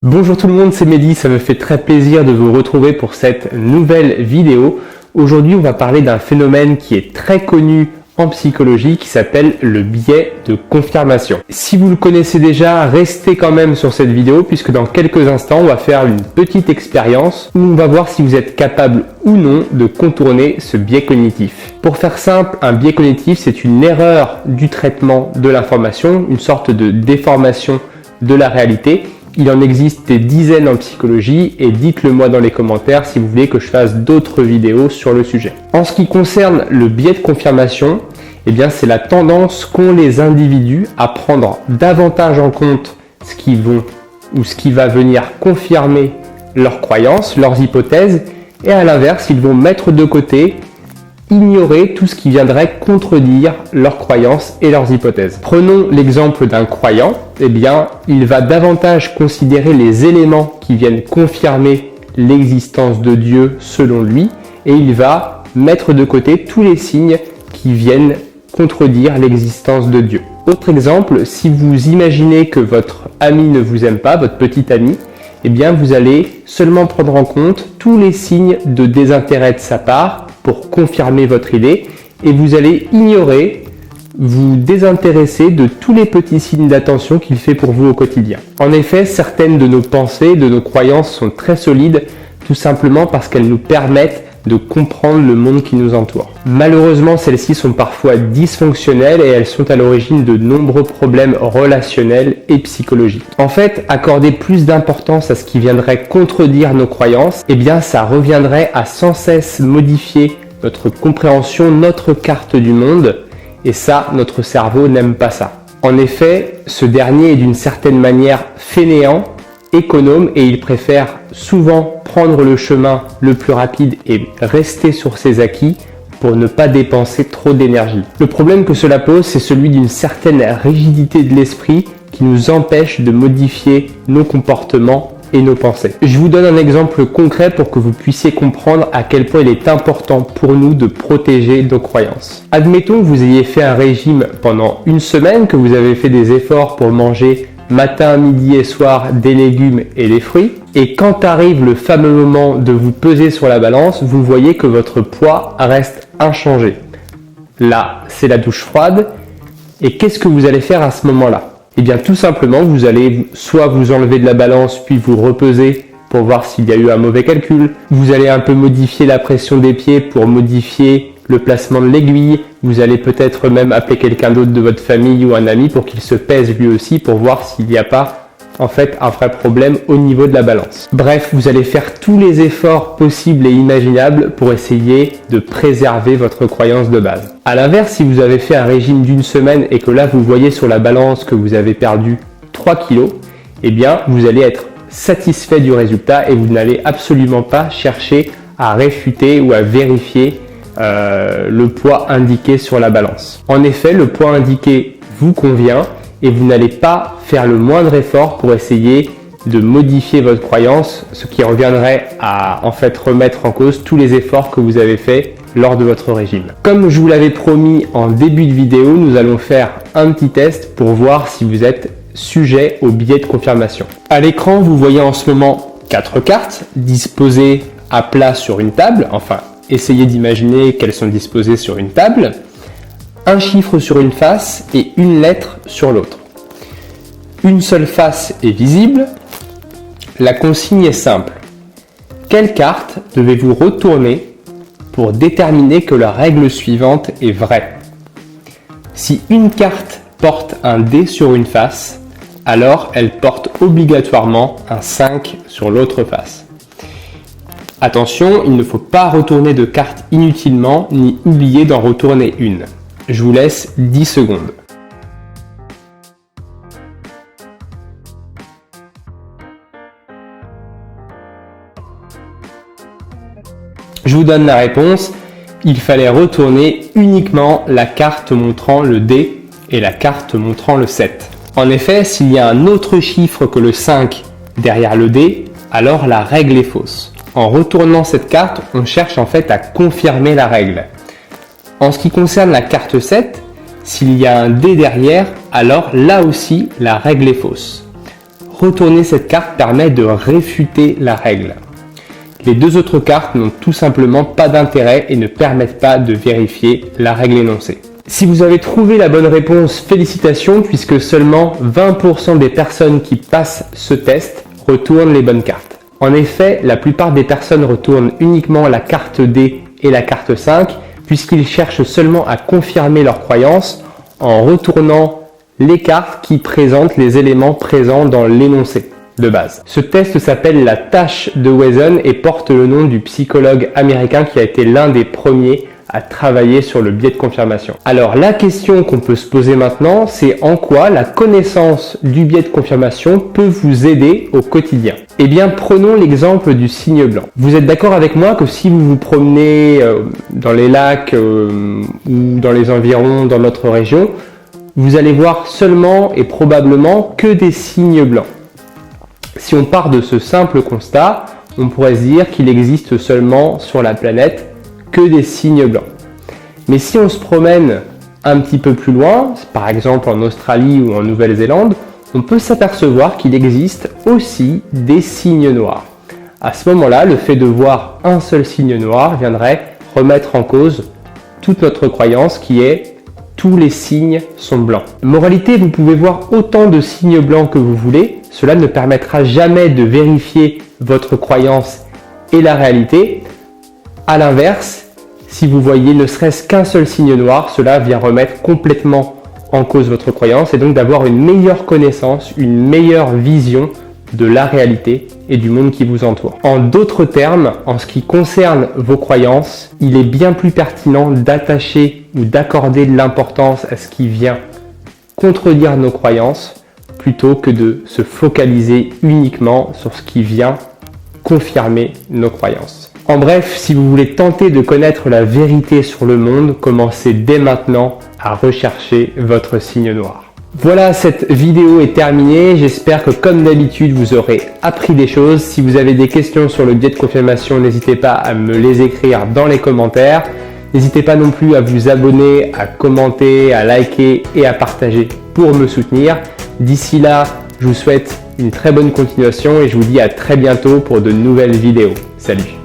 Bonjour tout le monde, c'est Mehdi, ça me fait très plaisir de vous retrouver pour cette nouvelle vidéo. Aujourd'hui, on va parler d'un phénomène qui est très connu en psychologie qui s'appelle le biais de confirmation. Si vous le connaissez déjà, restez quand même sur cette vidéo puisque dans quelques instants, on va faire une petite expérience où on va voir si vous êtes capable ou non de contourner ce biais cognitif. Pour faire simple, un biais cognitif, c'est une erreur du traitement de l'information, une sorte de déformation de la réalité. Il en existe des dizaines en psychologie et dites-le moi dans les commentaires si vous voulez que je fasse d'autres vidéos sur le sujet. En ce qui concerne le biais de confirmation, eh bien c'est la tendance qu'ont les individus à prendre davantage en compte ce qui va venir confirmer leurs croyances, leurs hypothèses, et à l'inverse, ils vont mettre de côté, ignorer tout ce qui viendrait contredire leurs croyances et leurs hypothèses. Prenons l'exemple d'un croyant, eh bien, il va davantage considérer les éléments qui viennent confirmer l'existence de Dieu selon lui, et il va mettre de côté tous les signes qui viennent contredire l'existence de Dieu. Autre exemple, si vous imaginez que votre ami ne vous aime pas, votre petit ami, eh bien, vous allez seulement prendre en compte tous les signes de désintérêt de sa part pour confirmer votre idée et vous allez ignorer, vous désintéresser de tous les petits signes d'attention qu'il fait pour vous au quotidien. En effet, certaines de nos pensées, de nos croyances sont très solides tout simplement parce qu'elles nous permettent de comprendre le monde qui nous entoure. Malheureusement, celles-ci sont parfois dysfonctionnelles et elles sont à l'origine de nombreux problèmes relationnels et psychologiques. En fait, accorder plus d'importance à ce qui viendrait contredire nos croyances, eh bien ça reviendrait à sans cesse modifier notre compréhension, notre carte du monde, et ça, notre cerveau n'aime pas ça. En effet, ce dernier est d'une certaine manière fainéant, économe, et il préfère souvent prendre le chemin le plus rapide et rester sur ses acquis pour ne pas dépenser trop d'énergie. Le problème que cela pose, c'est celui d'une certaine rigidité de l'esprit qui nous empêche de modifier nos comportements et nos pensées. Je vous donne un exemple concret pour que vous puissiez comprendre à quel point il est important pour nous de protéger nos croyances. Admettons que vous ayez fait un régime pendant une semaine, que vous avez fait des efforts pour manger matin, midi et soir des légumes et des fruits. Et quand arrive le fameux moment de vous peser sur la balance, vous voyez que votre poids reste inchangé. Là, c'est la douche froide. Et qu'est-ce que vous allez faire à ce moment-là? Eh bien, tout simplement, vous allez soit vous enlever de la balance, puis vous repeser pour voir s'il y a eu un mauvais calcul. Vous allez un peu modifier la pression des pieds pour modifier le placement de l'aiguille. Vous allez peut-être même appeler quelqu'un d'autre de votre famille ou un ami pour qu'il se pèse lui aussi pour voir s'il n'y a pas en fait un vrai problème au niveau de la balance. Bref, vous allez faire tous les efforts possibles et imaginables pour essayer de préserver votre croyance de base. À l'inverse, si vous avez fait un régime d'une semaine et que là vous voyez sur la balance que vous avez perdu 3 kilos, eh bien vous allez être satisfait du résultat et vous n'allez absolument pas chercher à réfuter ou à vérifier le poids indiqué sur la balance. En effet, le poids indiqué vous convient et vous n'allez pas faire le moindre effort pour essayer de modifier votre croyance, ce qui reviendrait à en fait remettre en cause tous les efforts que vous avez faits lors de votre régime. Comme je vous l'avais promis en début de vidéo, nous allons faire un petit test pour voir si vous êtes sujet au biais de confirmation. À l'écran, vous voyez en ce moment 4 cartes disposées à plat sur une table, enfin essayez d'imaginer qu'elles sont disposées sur une table, un chiffre sur une face et une lettre sur l'autre. Une seule face est visible. La consigne est simple. Quelle carte devez-vous retourner pour déterminer que la règle suivante est vraie? Si une carte porte un dé sur une face, alors elle porte obligatoirement un 5 sur l'autre face. Attention, il ne faut pas retourner de carte inutilement ni oublier d'en retourner une. Je vous laisse 10 secondes. Je vous donne la réponse. Il fallait retourner uniquement la carte montrant le dé et la carte montrant le 7. En effet, s'il y a un autre chiffre que le 5 derrière le dé, alors la règle est fausse. En retournant cette carte, on cherche en fait à confirmer la règle. En ce qui concerne la carte 7, s'il y a un dé derrière, alors là aussi la règle est fausse. Retourner cette carte permet de réfuter la règle. Les deux autres cartes n'ont tout simplement pas d'intérêt et ne permettent pas de vérifier la règle énoncée. Si vous avez trouvé la bonne réponse, félicitations, puisque seulement 20% des personnes qui passent ce test retournent les bonnes cartes. En effet, la plupart des personnes retournent uniquement la carte D et la carte 5, puisqu'ils cherchent seulement à confirmer leur croyance en retournant les cartes qui présentent les éléments présents dans l'énoncé de base. Ce test s'appelle la tâche de Wesen et porte le nom du psychologue américain qui a été l'un des premiers à travailler sur le biais de confirmation. Alors la question qu'on peut se poser maintenant, c'est en quoi la connaissance du biais de confirmation peut vous aider au quotidien. Eh bien, prenons l'exemple du signe blanc. Vous êtes d'accord avec moi que si vous vous promenez dans les lacs ou dans les environs dans notre région, vous allez voir seulement et probablement que des signes blancs. Si on part de ce simple constat, on pourrait se dire qu'il existe seulement sur la planète que des signes blancs. Mais si on se promène un petit peu plus loin, par exemple en Australie ou en Nouvelle-Zélande, on peut s'apercevoir qu'il existe aussi des signes noirs. À ce moment-là, le fait de voir un seul signe noir viendrait remettre en cause toute notre croyance qui est tous les signes sont blancs. Moralité, vous pouvez voir autant de signes blancs que vous voulez, cela ne permettra jamais de vérifier votre croyance et la réalité. A l'inverse, si vous voyez ne serait-ce qu'un seul signe noir, cela vient remettre complètement en cause votre croyance et donc d'avoir une meilleure connaissance, une meilleure vision de la réalité et du monde qui vous entoure. En d'autres termes, en ce qui concerne vos croyances, il est bien plus pertinent d'attacher ou d'accorder de l'importance à ce qui vient contredire nos croyances plutôt que de se focaliser uniquement sur ce qui vient confirmer nos croyances. En bref, si vous voulez tenter de connaître la vérité sur le monde, commencez dès maintenant à rechercher votre signe noir. Voilà, cette vidéo est terminée. J'espère que comme d'habitude, vous aurez appris des choses. Si vous avez des questions sur le biais de confirmation, n'hésitez pas à me les écrire dans les commentaires. N'hésitez pas non plus à vous abonner, à commenter, à liker et à partager pour me soutenir. D'ici là, je vous souhaite une très bonne continuation et je vous dis à très bientôt pour de nouvelles vidéos. Salut!